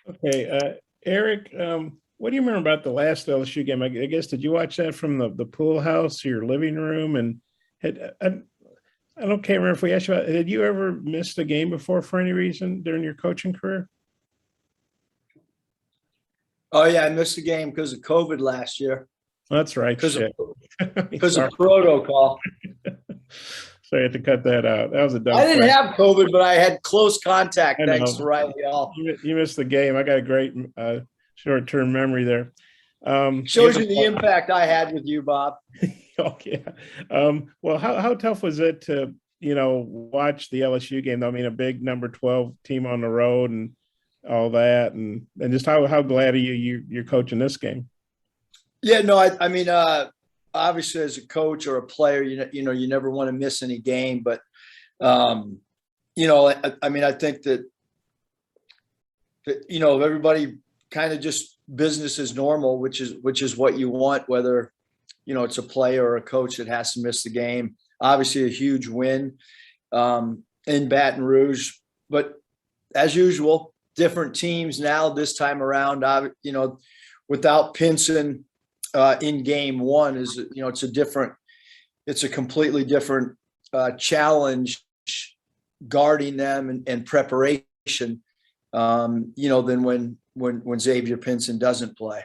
Okay, Eric, what do you remember about the last LSU game? I guess did you watch that from the pool house or your living room? And had I don't can't remember if we asked you about. Had you ever missed a game before for any reason during your coaching career? Oh yeah, I missed the game because of COVID last year. That's right. Because of Shit. because of Sorry, protocol. sorry, I had to cut that out. That was a I dumb didn't question. have COVID, but I had close contact I thanks to know Riley All. you missed the game. I got a great short-term memory there. Shows you the impact I had with you, Bob. Oh yeah. Well, how tough was it to watch the LSU game? I mean, a big number 12 team on the road and all that, and just how glad are you're coaching this game? Yeah, no, I mean, obviously as a coach or a player, you never want to miss any game, but um, I mean, I think that everybody kind of just business as normal, which is what you want, whether it's a player or a coach that has to miss the game. Obviously, a huge win in Baton Rouge, but as usual, different teams now this time around. Without Pinson in game one it's a completely different challenge guarding them and preparation. Than when Xavier Pinson doesn't play.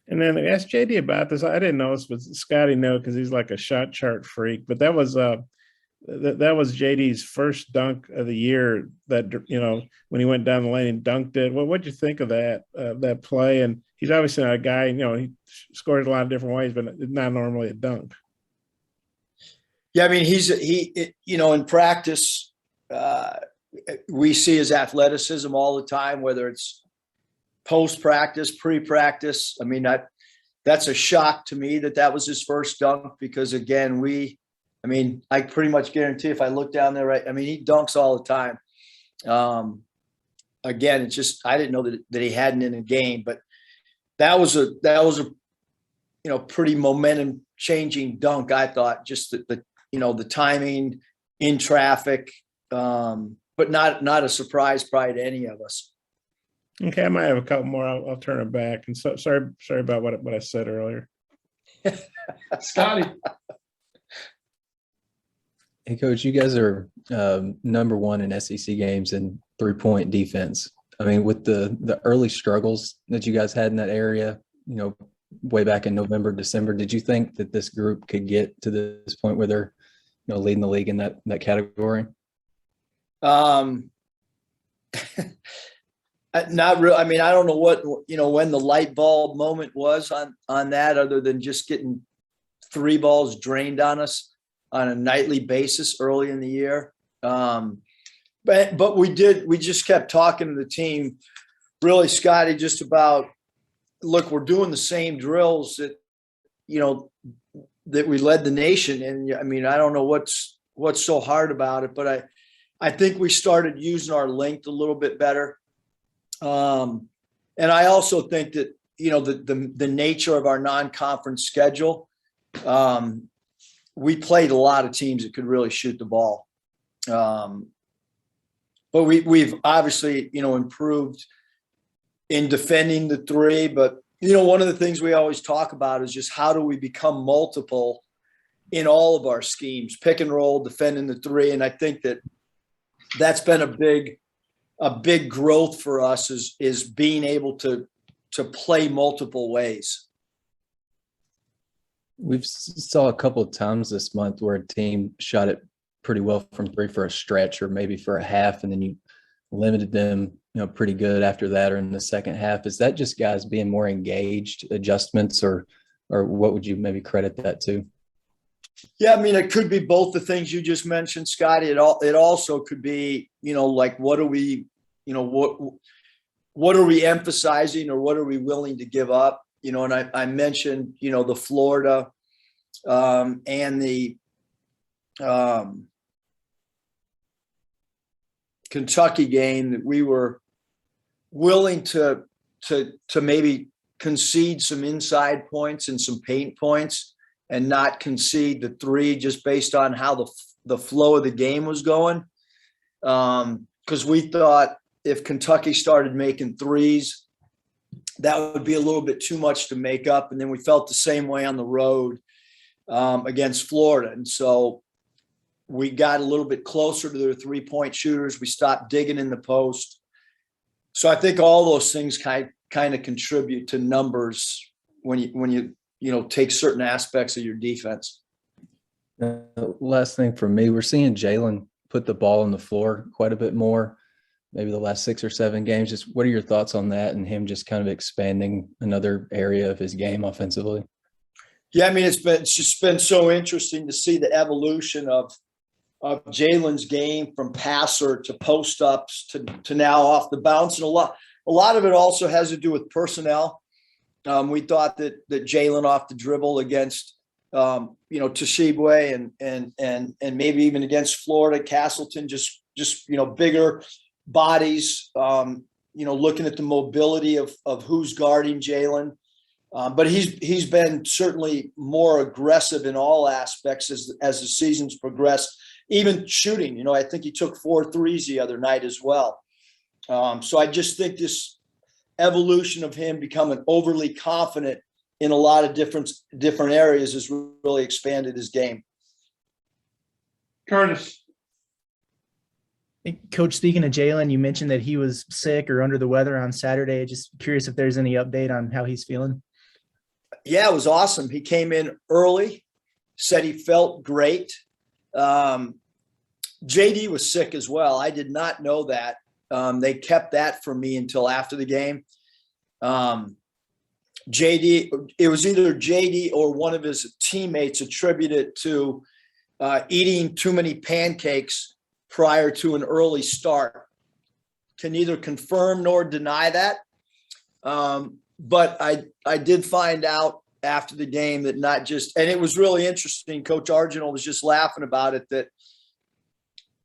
And then I asked JD about this. I didn't know this, but Scotty knew because he's like a shot chart freak. But that was JD's first dunk of the year. That when he went down the lane and dunked it. Well, what'd you think of that play? And he's obviously not a guy. He scores a lot of different ways, but it's not normally a dunk. Yeah, I mean in practice, we see his athleticism all the time, whether it's post practice, pre practice. I mean that's a shock to me that was his first dunk because again I pretty much guarantee if I look down there, right, I mean, he dunks all the time. Again, it's just, I didn't know that he hadn't in a game, but that was a pretty momentum changing dunk. I thought just the timing in traffic, but not a surprise probably to any of us. Okay. I might have a couple more. I'll turn it back. And so sorry about what I said earlier. Scotty. Hey, Coach, you guys are number one in SEC games in 3-point defense. I mean, with the early struggles that you guys had in that area, way back in November, December, did you think that this group could get to this point where they're, leading the league in that category? Not real. I mean, I don't know what, when the light bulb moment was on that, other than just getting 3 balls drained on us on a nightly basis early in the year. But we just kept talking to the team, really, Scotty, just about, look, we're doing the same drills that we led the nation. And I mean, I don't know what's so hard about it, but I think we started using our length a little bit better. And I also think that, the nature of our non-conference schedule, we played a lot of teams that could really shoot the ball. But we've obviously, improved in defending the 3, but one of the things we always talk about is just how do we become multiple in all of our schemes, pick and roll, defending the 3. And I think that's been a big growth for us is being able to play multiple ways. We've saw a couple of times this month where a team shot it pretty well from 3 for a stretch or maybe for a half, and then you limited them, pretty good after that or in the second half. Is that just guys being more engaged, adjustments, or what would you maybe credit that to? Yeah, I mean, it could be both the things you just mentioned, Scotty. It also could be, like what are we, what are we emphasizing or what are we willing to give up? And I mentioned, the Florida and the Kentucky game that we were willing to maybe concede some inside points and some paint points and not concede the 3 just based on how the flow of the game was going. Because we thought if Kentucky started making threes, that would be a little bit too much to make up. And then we felt the same way on the road against Florida. And so we got a little bit closer to their 3-point shooters. We stopped digging in the post. So I think all those things kind of contribute to numbers when you take certain aspects of your defense. Last thing for me, we're seeing Jalen put the ball on the floor quite a bit more, maybe the last 6 or 7 games. Just what are your thoughts on that and him just kind of expanding another area of his game offensively? Yeah, I mean, it's just been so interesting to see the evolution of Jalen's game from passer to post ups to now off the bounce. And a lot of it also has to do with personnel. We thought that Jalen off the dribble against Toshibwe and maybe even against Florida, Castleton, just bigger bodies, looking at the mobility of who's guarding Jalen. But he's been certainly more aggressive in all aspects as the season's progressed, even shooting. I think he took 4 threes the other night as well. So I just think this evolution of him becoming overly confident in a lot of different areas has really expanded his game. Curtis. Coach, speaking of Jalen, you mentioned that he was sick or under the weather on Saturday. Just curious if there's any update on how he's feeling. Yeah, it was awesome. He came in early, said he felt great. JD was sick as well. I did not know that. They kept that from me until after the game. JD, it was either JD or one of his teammates attributed to eating too many pancakes prior to an early start. Can neither confirm nor deny that. But I did find out after the game that not just, and it was really interesting. Coach Argento was just laughing about it, that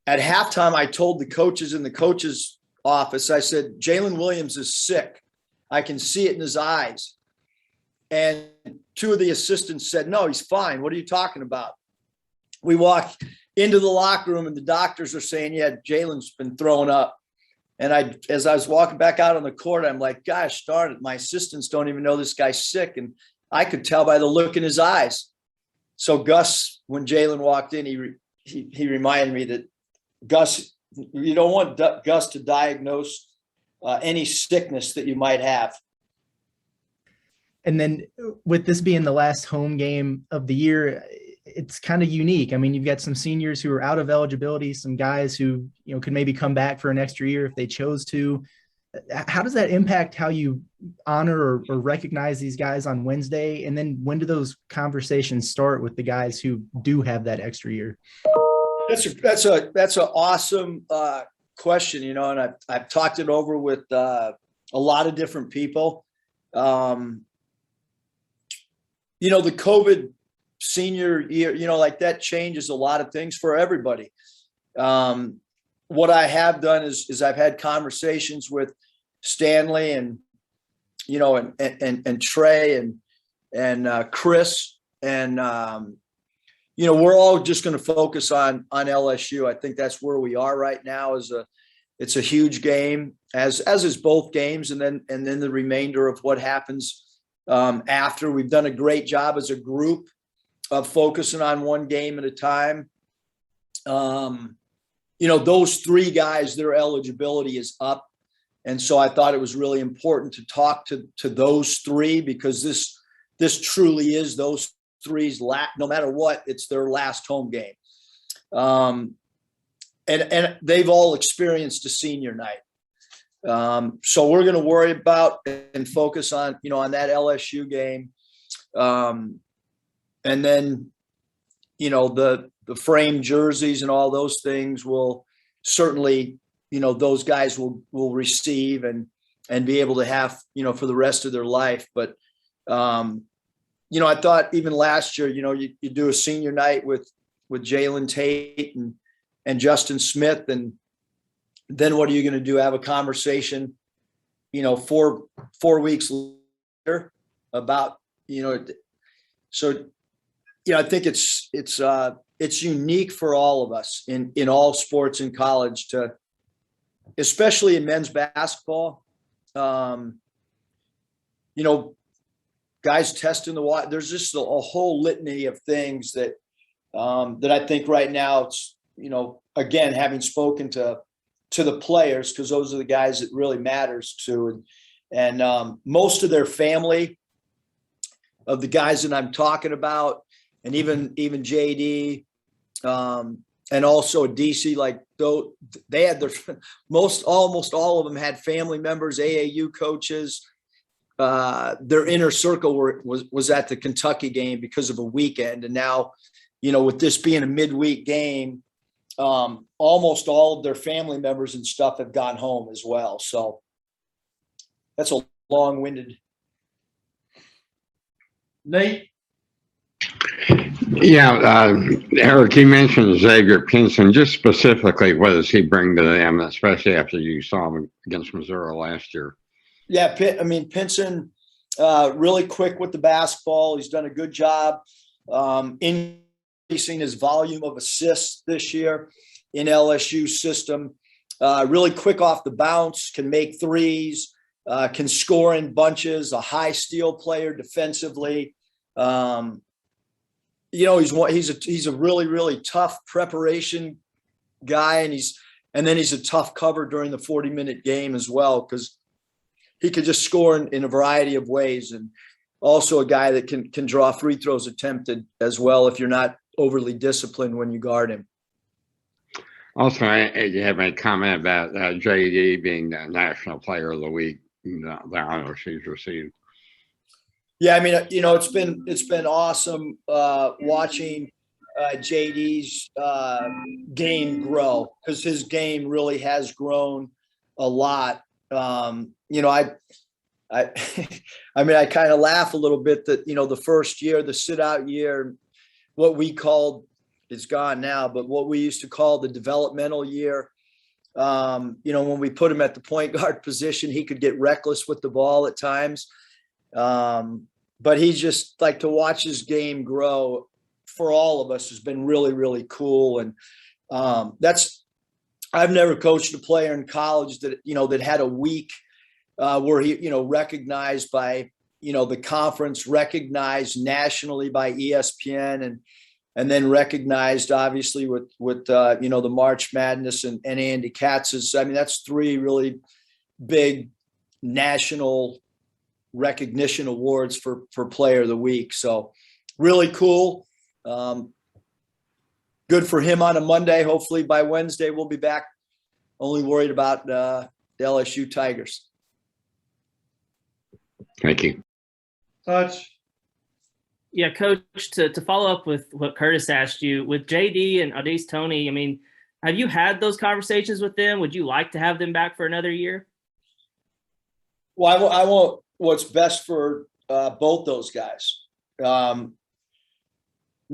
at halftime, I told the coaches in the coaches office, I said, Jalen Williams is sick. I can see it in his eyes. And 2 of the assistants said, no, he's fine. What are you talking about? We walked into the locker room and the doctors are saying, yeah, Jalen's been throwing up. And as I was walking back out on the court, I'm like, gosh darn it, my assistants don't even know this guy's sick. And I could tell by the look in his eyes. So Gus, when Jalen walked in, he reminded me that, Gus, you don't want Gus to diagnose any sickness that you might have. And then with this being the last home game of the year, it's kind of unique. I mean, you've got some seniors who are out of eligibility, some guys who, could maybe come back for an extra year if they chose to. How does that impact how you honor or recognize these guys on Wednesday? And then when do those conversations start with the guys who do have that extra year? That's an awesome question, and I've talked it over with a lot of different people. The COVID senior year, like that changes a lot of things for everybody. What I have done is I've had conversations with Stanley and Trey and Chris, and we're all just going to focus on LSU. I think that's where we are right now. It's a huge game, as is both games, and then the remainder of what happens after. We've done a great job as a group of focusing on one game at a time. Those 3 guys, their eligibility is up. And so I thought it was really important to talk to those 3, because this truly is those 3's no matter what, it's their last home game. And they've all experienced a senior night. So we're going to worry about and focus on, on that LSU game. And then, the frame jerseys and all those things will certainly, those guys will receive and be able to have, for the rest of their life. But, I thought even last year, you do a senior night with Jalen Tate and Justin Smith. And then what are you going to do? Have a conversation, 4 weeks later about, so, I think it's unique for all of us in all sports in college to especially in men's basketball, you know, guys testing the water. There's just a whole litany of things that that I think right now it's, you know, again, having spoken to the players, because those are the guys it really matters to, and most of their family of the guys that I'm talking about, and even JD, and also DC, like they had their almost all of them had family members, AAU coaches. Their inner circle was at the Kentucky game because of a weekend, and now, you know, with this being a midweek game, almost all of their family members and stuff have gone home as well. So that's a long-winded. Nate? Yeah, Eric, you mentioned Xavier Pinson. Just specifically, what does he bring to them, especially after you saw him against Missouri last year? Yeah, Pinson, really quick with the basketball. He's done a good job increasing his volume of assists this year in LSU system. Really quick off the bounce, can make threes, can score in bunches, a high steal player defensively. You know, he's a really, really tough preparation guy, and then he's a tough cover during the 40-minute game as well, because he could just score in a variety of ways, and also a guy that can draw free throws attempted as well if you're not overly disciplined when you guard him. Also, you have a comment about JD being the National Player of the Week, the honor she's received. Yeah, I mean, you know, it's been awesome watching JD's game grow, because his game really has grown a lot. You know, I mean, I kind of laugh a little bit that, you know, the first year, the sit out year, what we called, it's gone now, but what we used to call the developmental year, you know, when we put him at the point guard position, he could get reckless with the ball at times. But he's just, like, to watch his game grow for all of us has been really, really cool. And I've never coached a player in college that, you know, that had a week where he, you know, recognized by, you know, the conference, recognized nationally by ESPN, and then recognized obviously with you know, the March Madness and Andy Katz's. I mean, that's 3 really big national recognition awards for player of the week. So really cool. Good for him on a Monday. Hopefully by Wednesday, we'll be back only worried about the LSU Tigers. Thank you. Touch. Yeah, Coach, to follow up with what Curtis asked you, with JD and Adise Tony, I mean, have you had those conversations with them? Would you like to have them back for another year? Well, I want what's best for both those guys. No,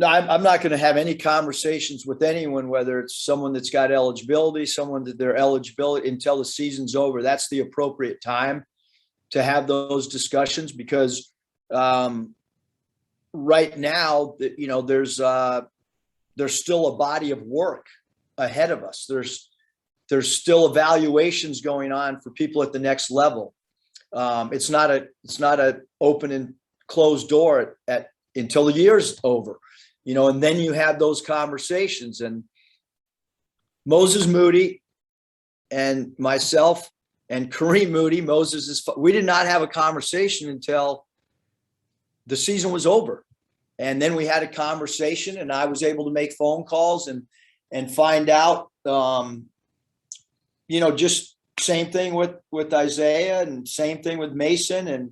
I'm not going to have any conversations with anyone, whether it's someone that's got eligibility, someone that their eligibility until the season's over. That's the appropriate time to have those discussions, because right now, you know, there's still a body of work ahead of us. There's still evaluations going on for people at the next level. It's not a open and closed door until the year's over, you know, and then you have those conversations. And Moses Moody and myself and Kareem Moody, we did not have a conversation until the season was over. And then we had a conversation, and I was able to make phone calls and find out, you know, just same thing with Isaiah, and same thing with Mason. And,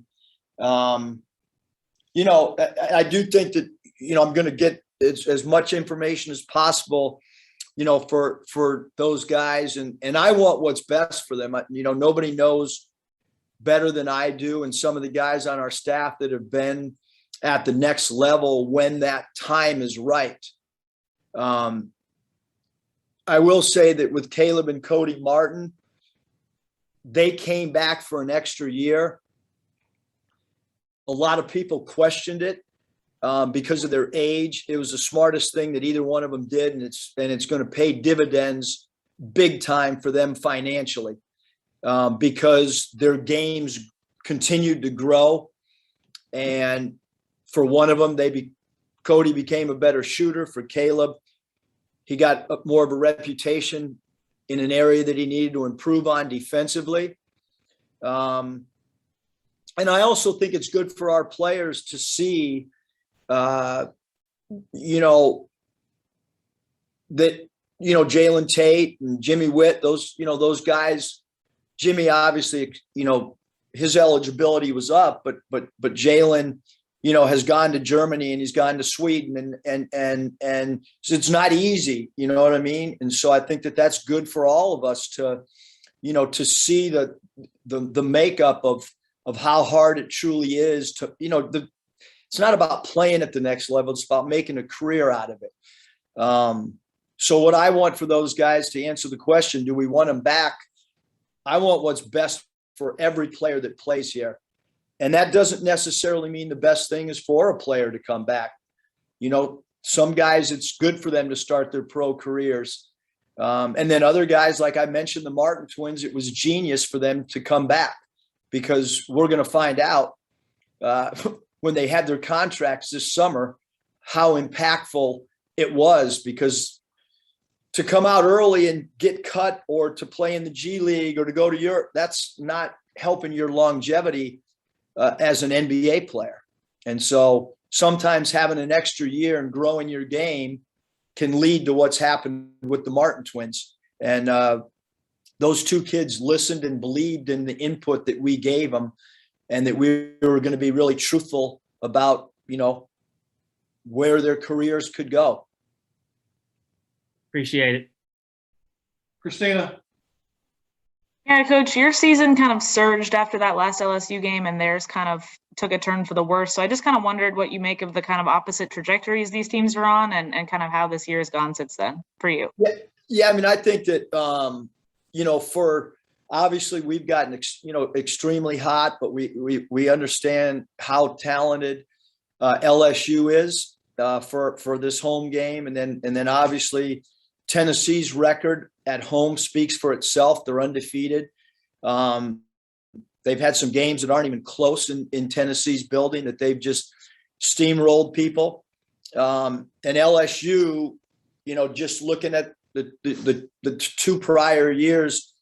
you know, I do think that, you know, I'm going to get as much information as possible, you know, for those guys. And I want what's best for them. You know, nobody knows better than I do, and some of the guys on our staff that have been at the next level when that time is right. I will say that with Caleb and Cody Martin, they came back for an extra year. A lot of people questioned it because of their age. It was the smartest thing that either one of them did, and it's going to pay dividends big time for them financially, because their games continued to grow. And for one of them, Cody became a better shooter. For Caleb, he got more of a reputation in an area that he needed to improve on defensively. And I also think it's good for our players to see, that, Jalen Tate and Jimmy Witt, those guys. Jimmy, obviously, his eligibility was up, but Jalen, has gone to Germany and he's gone to Sweden, and so it's not easy, you know what I mean? And so I think that that's good for all of us to see the makeup of how hard it truly is to, it's not about playing at the next level. It's about making a career out of it. So what I want for those guys, to answer the question, do we want them back? I want what's best for every player that plays here. And that doesn't necessarily mean the best thing is for a player to come back. Some guys, it's good for them to start their pro careers. And then other guys, like I mentioned, the Martin twins, it was genius for them to come back, because we're going to find out when they had their contracts this summer how impactful it was, because to come out early and get cut, or to play in the G League, or to go to Europe, that's not helping your longevity as an NBA player. And so sometimes having an extra year and growing your game can lead to what's happened with the Martin twins. And those two kids listened and believed in the input that we gave them, and that we were going to be really truthful about, where their careers could go. Appreciate it. Christina. Yeah, Coach, your season kind of surged after that last LSU game, and theirs kind of took a turn for the worse. So I just kind of wondered what you make of the kind of opposite trajectories these teams are on, and kind of how this year has gone since then for you. Yeah. I mean, I think that, for obviously we've gotten, extremely hot, but we understand how talented LSU is for this home game. And then obviously Tennessee's record at home speaks for itself. They're undefeated. They've had some games that aren't even close in Tennessee's building, that they've just steamrolled people. And LSU, just looking at the two prior years,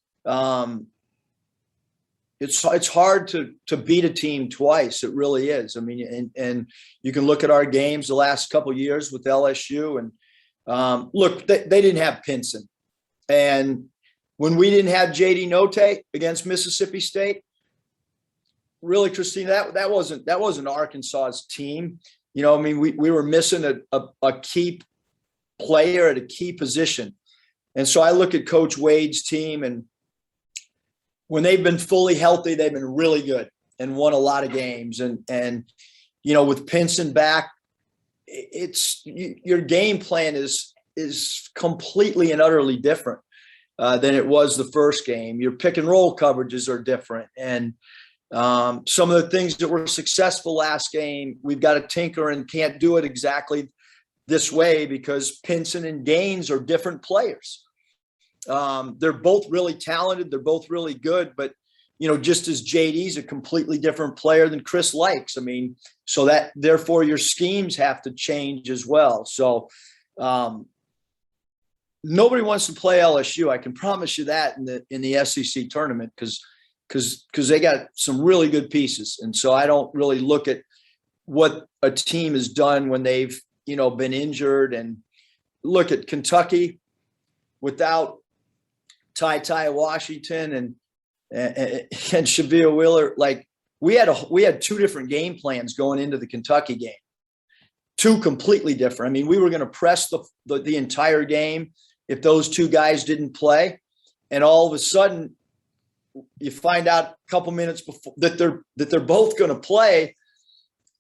it's hard to beat a team twice. It really is. I mean, and you can look at our games the last couple of years with LSU, and look, they didn't have Pinson. And when we didn't have JD Notae against Mississippi State, really, Christina, that wasn't Arkansas's team. I mean, we were missing a key player at a key position. And so I look at Coach Wade's team, and when they've been fully healthy, they've been really good and won a lot of games. And with Pinson back, your game plan is completely and utterly different than it was the first game. Your pick and roll coverages are different. And some of the things that were successful last game, we've got to tinker and can't do it exactly this way, because Pinson and Gaines are different players. They're both really talented. They're both really good, but just as JD's a completely different player than Chris Likes. I mean, so that therefore your schemes have to change as well. So nobody wants to play LSU. I can promise you that in the SEC tournament, because they got some really good pieces. And so I don't really look at what a team has done when they've, been injured. And look at Kentucky without Ty Washington and Shavir Wheeler. Like we had two different game plans going into the Kentucky game, two completely different. I mean, we were going to press the entire game if those two guys didn't play. And all of a sudden you find out a couple minutes before that they're both going to play.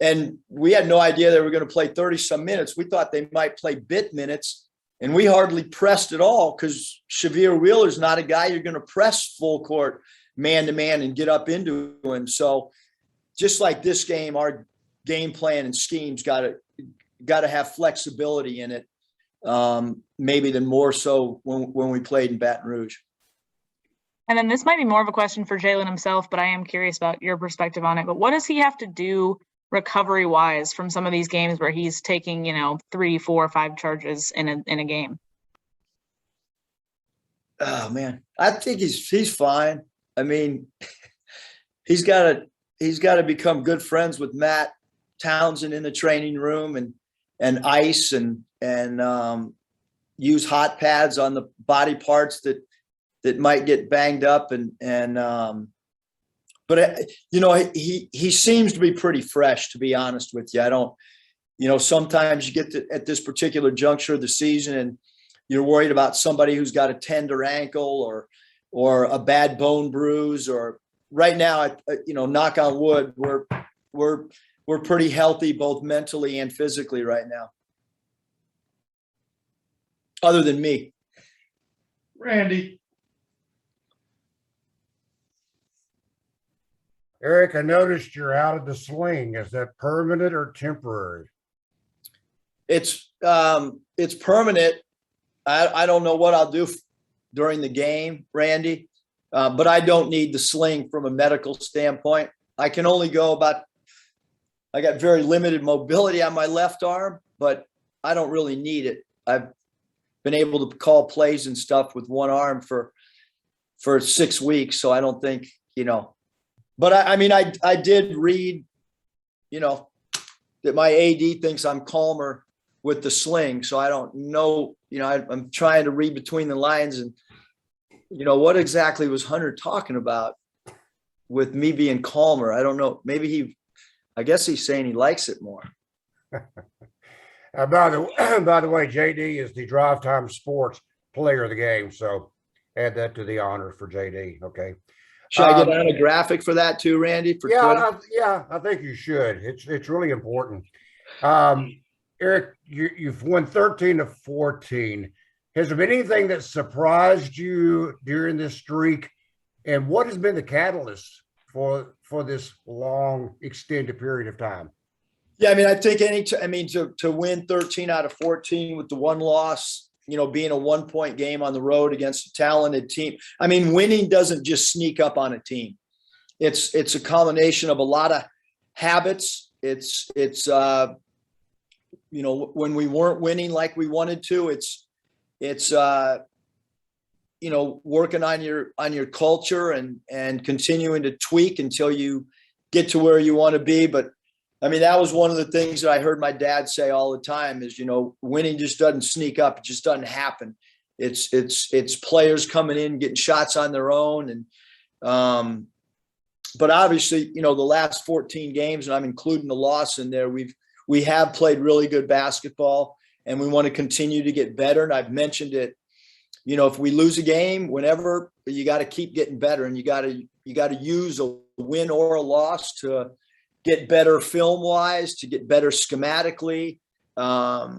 And we had no idea they were going to play 30 some minutes. We thought they might play bit minutes, and we hardly pressed at all, because Shavir Wheeler's not a guy you're going to press full court man to man and get up into him. So just like this game, our game plan and schemes got to have flexibility in it. maybe than more so when we played in Baton Rouge. And then this might be more of a question for Jalen himself, but I am curious about your perspective on it. But what does he have to do recovery wise from some of these games where he's taking, 3, 4, 5 charges in a game? Oh man, I think he's fine. I mean, he's got to become good friends with Matt Townsend in the training room and ice and use hot pads on the body parts that might get banged up but he seems to be pretty fresh, to be honest with you. I don't, sometimes you get at this particular juncture of the season and you're worried about somebody who's got a tender ankle or a bad bone bruise, or right now, knock on wood, we're pretty healthy, both mentally and physically right now. Other than me. Randy. Eric, I noticed you're out of the sling. Is that permanent or temporary? It's permanent. I don't know what I'll do during the game, Randy, but I don't need the sling from a medical standpoint. I can only go I got very limited mobility on my left arm, but I don't really need it. I've been able to call plays and stuff with one arm for 6 weeks. So I don't think, but I did read, that my AD thinks I'm calmer with the sling. So I don't know, I'm trying to read between the lines and, what exactly was Hunter talking about with me being calmer? I don't know. Maybe I guess he's saying he likes it more. By the way, JD is the Drive Time Sports player of the game. So add that to the honor for JD. Okay. Should I get on a graphic for that too, Randy? I think you should. It's really important. Eric, you've won 13 of 14. Has there been anything that surprised you during this streak? And what has been the catalyst for this long, extended period of time? Yeah, I think to win 13 out of 14 with the one loss, being a 1-point game on the road against a talented team. Winning doesn't just sneak up on a team. It's a combination of a lot of habits. It's when we weren't winning like we wanted to, it's working on your culture and continuing to tweak until you get to where you want to be. But that was one of the things that I heard my dad say all the time is, winning just doesn't sneak up. It just doesn't happen. It's players coming in, getting shots on their own. But obviously, the last 14 games, and I'm including the loss in there, we have played really good basketball and we want to continue to get better. And I've mentioned it, if we lose a game, whenever, you got to keep getting better, and you got to use a win or a loss to get better film wise, to get better schematically. I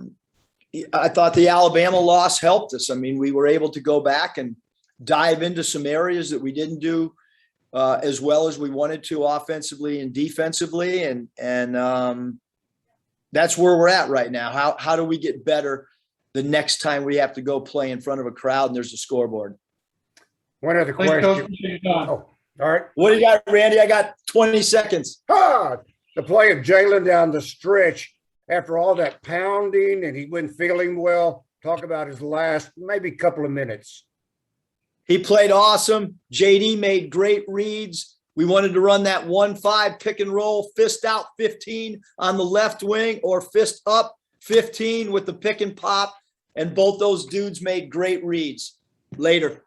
thought the Alabama loss helped us. We were able to go back and dive into some areas that we didn't do as well as we wanted to offensively and defensively. And that's where we're at right now. How do we get better the next time we have to go play in front of a crowd and there's a scoreboard? One other question. Oh, all right. What do you got, Randy? I got 20 seconds. The play of Jalen down the stretch after all that pounding and he wasn't feeling well. Talk about his last maybe couple of minutes. He played awesome. JD made great reads. We wanted to run that 1-5 pick and roll, fist out 15 on the left wing or fist up 15 with the pick and pop. And both those dudes made great reads. Later.